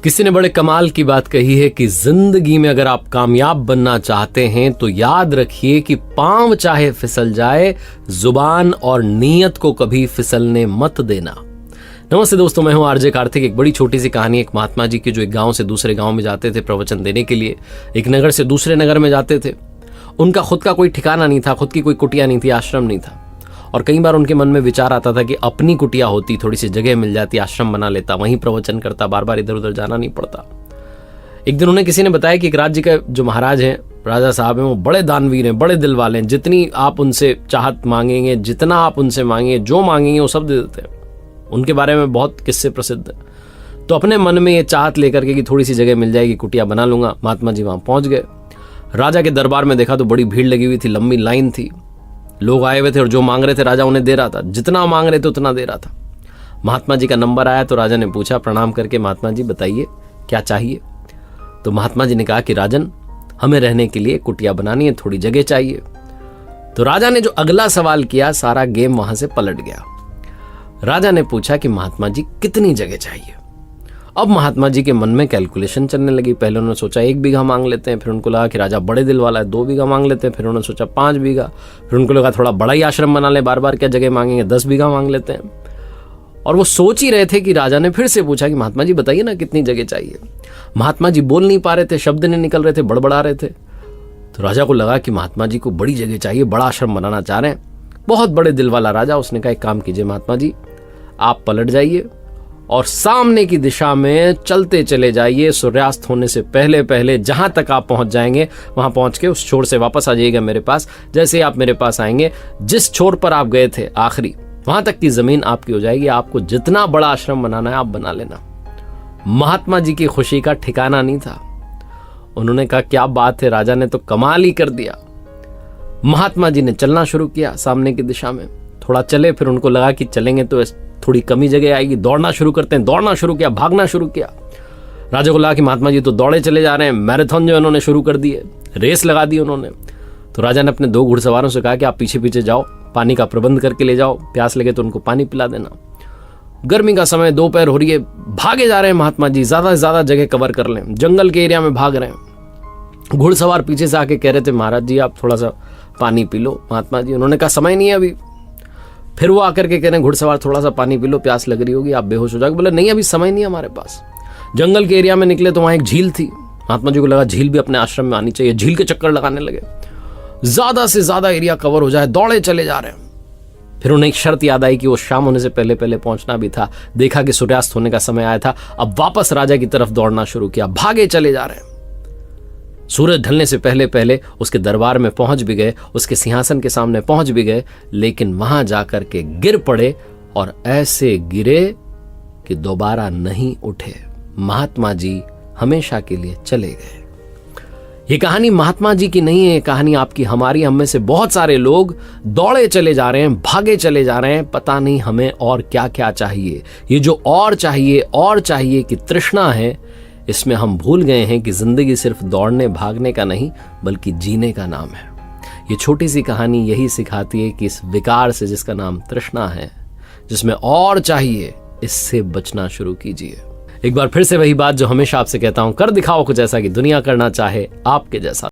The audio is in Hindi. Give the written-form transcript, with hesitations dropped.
किसी ने बड़े कमाल की बात कही है कि जिंदगी में अगर आप कामयाब बनना चाहते हैं तो याद रखिए कि पांव चाहे फिसल जाए, जुबान और नीयत को कभी फिसलने मत देना। नमस्ते दोस्तों, मैं हूं आरजे कार्तिक। एक बड़ी छोटी सी कहानी एक महात्मा जी की, जो एक गांव से दूसरे गांव में जाते थे प्रवचन देने के लिए। एक नगर से दूसरे नगर में जाते थे। उनका खुद का कोई ठिकाना नहीं था, खुद की कोई कुटिया नहीं थी, आश्रम नहीं था। और कई बार उनके मन में विचार आता था कि अपनी कुटिया होती, थोड़ी सी जगह मिल जाती, आश्रम बना लेता, वहीं प्रवचन करता, बार बार इधर उधर जाना नहीं पड़ता। एक दिन उन्हें किसी ने बताया कि एक राज्य का जो महाराज हैं, राजा साहब हैं, वो बड़े दानवीर हैं, बड़े दिल वाले हैं। जितनी आप उनसे चाहत मांगेंगे, जितना आप उनसे मांगेंगे, जो मांगेंगे वो सब दे देते हैं। उनके बारे में बहुत किस्से प्रसिद्ध हैं। तो अपने मन में ये चाहत लेकर के कि थोड़ी सी जगह मिल जाएगी, कुटिया बना लूंगा, महात्मा जी वहां पहुंच गए। राजा के दरबार में देखा तो बड़ी भीड़ लगी हुई थी, लंबी लाइन थी, लोग आए हुए थे और जो मांग रहे थे राजा उन्हें दे रहा था। जितना मांग रहे थे उतना दे रहा था। महात्मा जी का नंबर आया तो राजा ने पूछा, प्रणाम करके, महात्मा जी बताइए क्या चाहिए। तो महात्मा जी ने कहा कि राजन, हमें रहने के लिए कुटिया बनानी है, थोड़ी जगह चाहिए। तो राजा ने जो अगला सवाल किया, सारा गेम वहां से पलट गया। राजा ने पूछा कि महात्मा जी कितनी जगह चाहिए। अब महात्मा जी के मन में कैलकुलेशन चलने लगी। पहले उन्होंने सोचा 1 बीघा मांग लेते हैं, फिर उनको लगा कि राजा बड़े दिल वाला है, 2 बीघा मांग लेते हैं, फिर उन्होंने सोचा 5 बीघा, फिर उनको लगा थोड़ा बड़ा ही आश्रम बना ले, बार बार क्या जगह मांगेंगे, 10 बीघा मांग लेते हैं। और वो सोच ही रहे थे कि राजा ने फिर से पूछा कि महात्मा जी बताइए ना कितनी जगह चाहिए। महात्मा जी बोल नहीं पा रहे थे, शब्द नहीं निकल रहे थे, बड़बड़ा रहे थे। तो राजा को लगा कि महात्मा जी को बड़ी जगह चाहिए, बड़ा आश्रम बनाना चाह रहे हैं, बहुत बड़े दिल वाला राजा। उसने कहा एक काम कीजिए महात्मा जी, आप पलट जाइए और सामने की दिशा में चलते चले जाइए। सूर्यास्त होने से पहले पहले जहां तक आप पहुंच जाएंगे वहां पहुंच के उस छोर से वापस आ जाइएगा मेरे पास। जैसे ही आप मेरे पास आएंगे, जिस छोर पर आप गए थे आखिरी, वहां तक की जमीन आपकी हो जाएगी। आपको जितना बड़ा आश्रम बनाना है आप बना लेना। महात्मा जी की खुशी का ठिकाना नहीं था। उन्होंने कहा क्या बात है, राजा ने तो कमाल ही कर दिया। महात्मा जी ने चलना शुरू किया सामने की दिशा में। थोड़ा चले, फिर उनको लगा कि चलेंगे तो थोड़ी कमी जगह आएगी, दौड़ना शुरू करते हैं। दौड़ना शुरू किया, भागना शुरू किया। राजा को लगा कि महात्मा जी तो दौड़े चले जा रहे हैं, मैराथन जो उन्होंने शुरू कर दी है, रेस लगा दी उन्होंने। तो राजा ने अपने 2 घुड़सवारों से कहा कि आप पीछे पीछे जाओ, पानी का प्रबंध करके ले जाओ, प्यास लगे तो उनको पानी पिला देना। गर्मी का समय, दोपहर हो रही है, भागे जा रहे हैं महात्मा जी, ज्यादा से ज्यादा जगह कवर कर लें, जंगल के एरिया में भाग रहे हैं। घुड़सवार पीछे से आके कह रहे थे महाराज जी आप थोड़ा सा पानी पी लो। महात्मा जी, उन्होंने कहा समय नहीं है अभी। फिर वो आकर के कह रहे हैं घुड़सवार थोड़ा सा पानी पी लो, प्यास लग रही होगी, आप बेहोश हो जाओगे। बोले नहीं अभी समय नहीं है हमारे पास। जंगल के एरिया में निकले तो वहां एक झील थी। महात्मा जी को लगा झील भी अपने आश्रम में आनी चाहिए। झील के चक्कर लगाने लगे, ज्यादा से ज्यादा एरिया कवर हो जाए, दौड़े चले जा रहे हैं। फिर उन्हें एक शर्त याद आई कि वो शाम होने से पहले पहले पहुंचना भी था। देखा कि सूर्यास्त होने का समय आया था। अब वापस राजा की तरफ दौड़ना शुरू किया, भागे चले जा रहे हैं। सूरज ढलने से पहले पहले उसके दरबार में पहुंच भी गए, उसके सिंहासन के सामने पहुंच भी गए, लेकिन वहां जाकर के गिर पड़े और ऐसे गिरे कि दोबारा नहीं उठे। महात्मा जी हमेशा के लिए चले गए। ये कहानी महात्मा जी की नहीं है, ये कहानी आपकी, हमारी। हम में से बहुत सारे लोग दौड़े चले जा रहे हैं, भागे चले जा रहे हैं, पता नहीं हमें और क्या क्या चाहिए। ये जो और चाहिए कि तृष्णा है, इसमें हम भूल गए हैं कि जिंदगी सिर्फ दौड़ने भागने का नहीं बल्कि जीने का नाम है। ये छोटी सी कहानी यही सिखाती है कि इस विकार से जिसका नाम तृष्णा है, जिसमें और चाहिए, इससे बचना शुरू कीजिए। एक बार फिर से वही बात जो हमेशा आपसे कहता हूं, कर दिखाओ कुछ ऐसा कि दुनिया करना चाहे आपके जैसा।